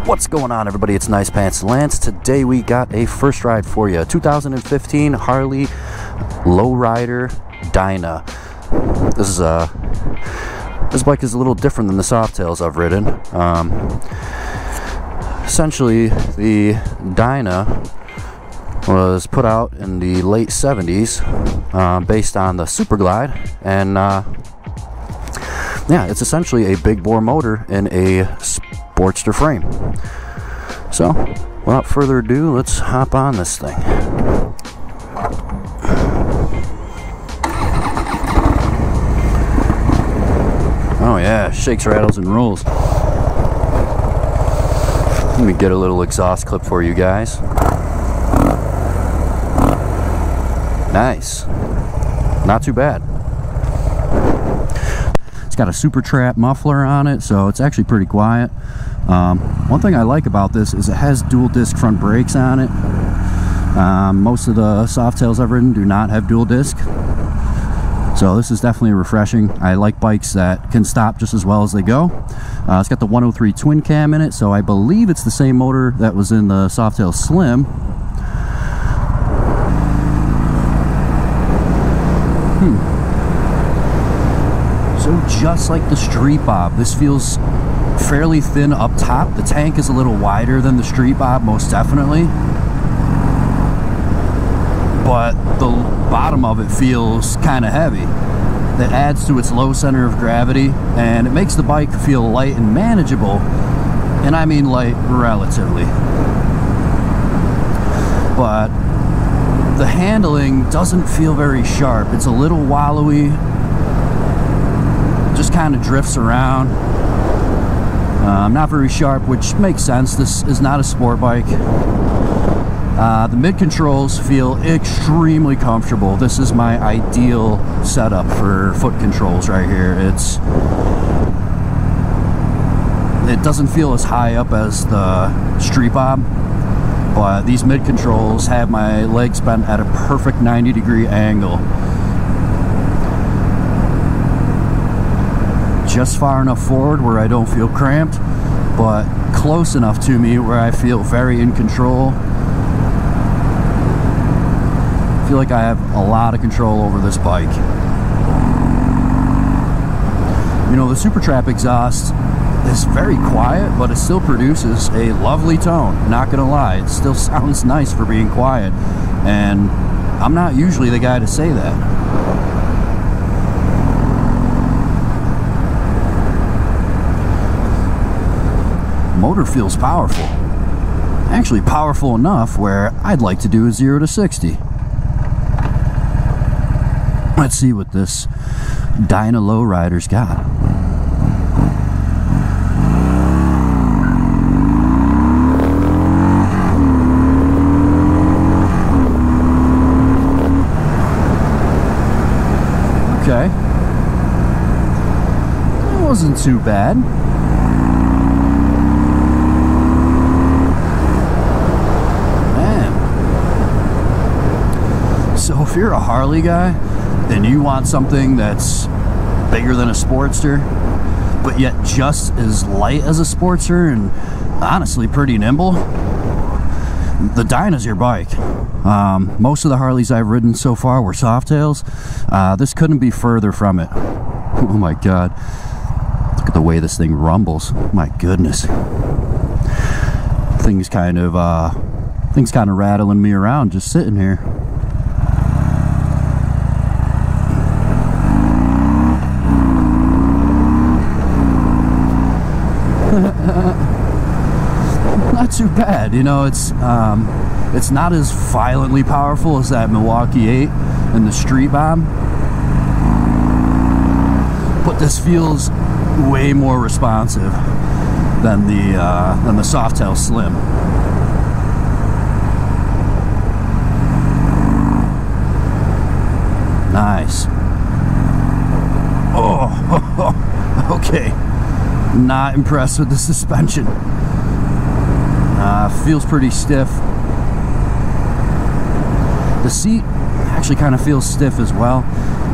What's going on, everybody? It's Nice Pants Lance. Today we got a first ride for you. 2015 Harley Lowrider DYNA. This bike is a little different than the Softails I've ridden. Essentially, the DYNA was put out in the late 70s based on the Super Glide, and yeah, it's essentially a big bore motor in a Sportster frame. So without further ado, let's hop on this thing. Oh yeah, shakes, rattles, and rolls. Let me get a little exhaust clip for you guys. Nice. Not too bad. It's got a Super Trap muffler on it, so it's actually pretty quiet. One thing I like about this is it has dual disc front brakes on it. Most of the Softails I've ridden do not have dual disc, so this is definitely refreshing. I like bikes that can stop just as well as they go. It's got the 103 twin cam in it, so I believe it's the same motor that was in the Softail Slim. So just like the Street Bob, this feels fairly thin up top. The tank is a little wider than the Street Bob, most definitely, but the bottom of it feels kind of heavy. That adds to its low center of gravity, and it makes the bike feel light and manageable, and I mean light relatively. But the handling doesn't feel very sharp. It's a little wallowy, just kind of drifts around. Not very sharp, which makes sense. This is not a sport bike. The mid controls feel extremely comfortable. This is my ideal setup for foot controls right here. It doesn't feel as high up as the Street Bob, but these mid controls have my legs bent at a perfect 90-degree angle. Just far enough forward where I don't feel cramped, but close enough to me where I feel very in control. I feel like I have a lot of control over this bike. You know, the Super Trap exhaust is very quiet, but it still produces a lovely tone. Not gonna lie, it still sounds nice for being quiet, and I'm not usually the guy to say that. Motor feels powerful. Actually powerful enough where I'd like to do a 0 to 60. Let's see what this DYNA Lowrider's got. Okay. That wasn't too bad. So if you're a Harley guy and you want something that's bigger than a Sportster, but yet just as light as a Sportster and honestly pretty nimble, the DYNA's your bike. Most of the Harleys I've ridden so far were Softails. This couldn't be further from it. Oh my god. Look at the way this thing rumbles. My goodness. Things kind of rattling me around just sitting here. Not too bad, you know. It's not as violently powerful as that Milwaukee 8 and the Street Bob, but this feels way more responsive than the Softail Slim. Nice. Oh, okay. Not impressed with the suspension. Feels pretty stiff. The seat actually kind of feels stiff as well.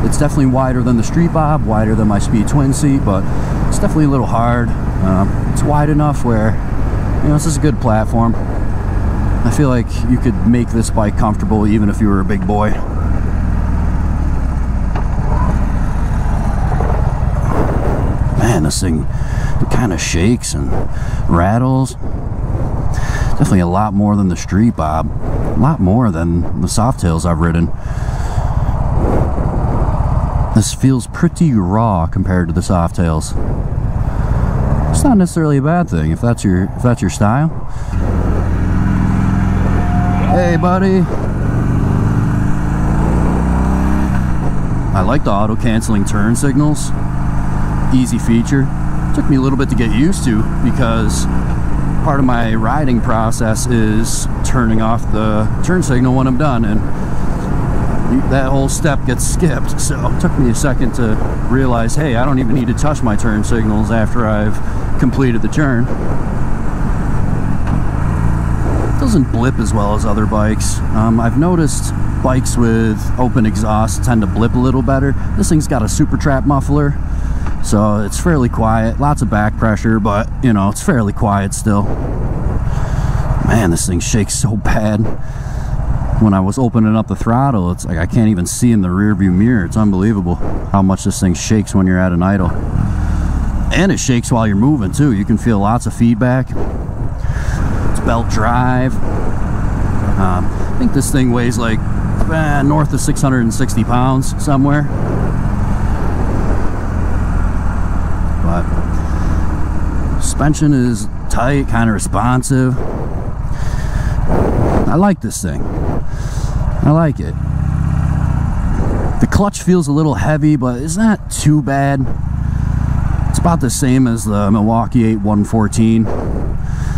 It's definitely wider than the Street Bob, wider than my Speed Twin seat, but it's definitely a little hard. It's wide enough where You know, this is a good platform. I feel like you could make this bike comfortable even if you were a big boy. Man, this thing, it kind of shakes and rattles. Definitely a lot more than the Street Bob. A lot more than the Softails I've ridden. This feels pretty raw compared to the Softails. It's not necessarily a bad thing if that's your style. Hey, buddy. I like the auto-canceling turn signals. Easy feature. Took me a little bit to get used to because part of my riding process is turning off the turn signal when I'm done, and that whole step gets skipped. So it took me a second to realize, hey, I don't even need to touch my turn signals after I've completed the turn. It doesn't blip as well as other bikes. I've noticed bikes with open exhaust tend to blip a little better. This thing's got a super trap muffler, so it's fairly quiet. Lots of back pressure, but you know, it's fairly quiet still. Man, this thing shakes so bad. When I was opening up the throttle, it's like I can't even see in the rear view mirror. It's unbelievable how much this thing shakes when you're at an idle. And it shakes while you're moving too. You can feel lots of feedback. It's belt drive. I think this thing weighs like north of 660 pounds somewhere. But suspension is tight, kind of responsive. I like this thing. I like it. The clutch feels a little heavy, but it's not too bad. It's about the same as the Milwaukee 8114,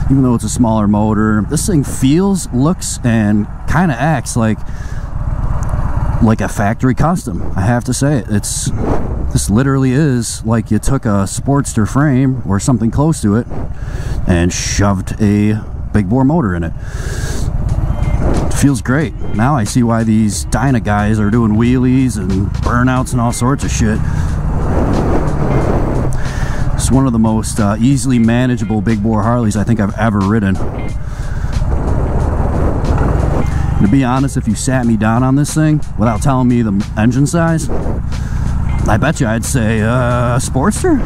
even though it's a smaller motor. This thing feels, looks, and kind of acts like a factory custom. I have to say it. This literally is like you took a Sportster frame or something close to it and shoved a big bore motor in it. Feels great. Now I see why these DYNA guys are doing wheelies and burnouts and all sorts of shit. It's one of the most easily manageable big bore Harleys I think I've ever ridden. To be honest, if you sat me down on this thing without telling me the engine size, I bet you I'd say Sportster.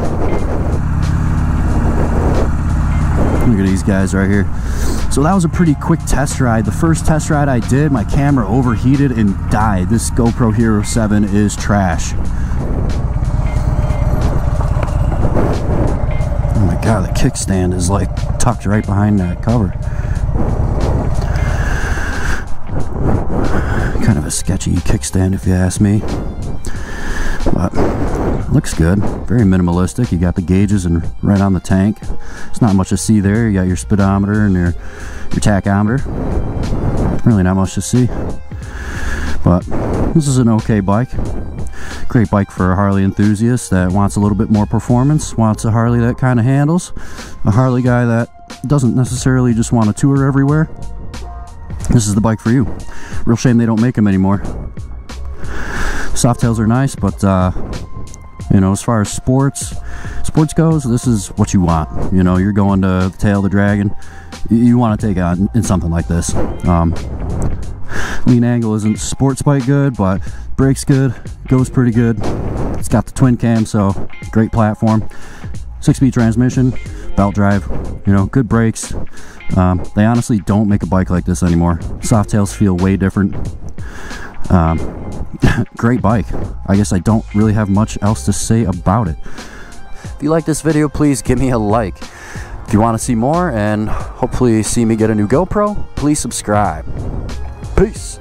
Look at these guys right here. So that was a pretty quick test ride. The first test ride I did, my camera overheated and died. This GoPro Hero 7 is trash. Oh my god, the kickstand is like tucked right behind that cover. Kind of a sketchy kickstand if you ask me. But looks good. Very minimalistic. You got the gauges and right on the tank. It's not much to see there. You got your speedometer and your tachometer. Really not much to see. But this is an okay bike. Great bike for a Harley enthusiast that wants a little bit more performance, wants a Harley that kind of handles, a Harley guy that doesn't necessarily just want to tour everywhere. This is the bike for you. Real shame they don't make them anymore. Softails are nice, but you know, as far as sports goes, this is what you want. You know, you're going to tail the dragon, you want to take on in something like this. Lean angle isn't sports bike good, but brakes good, goes pretty good. It's got the twin cam, so great platform. 6-speed transmission, belt drive, you know, good brakes. They honestly don't make a bike like this anymore. Softails feel way different. Great bike. I guess I don't really have much else to say about it. If you like this video, please give me a like. If you want to see more and hopefully see me get a new GoPro, please subscribe. Peace.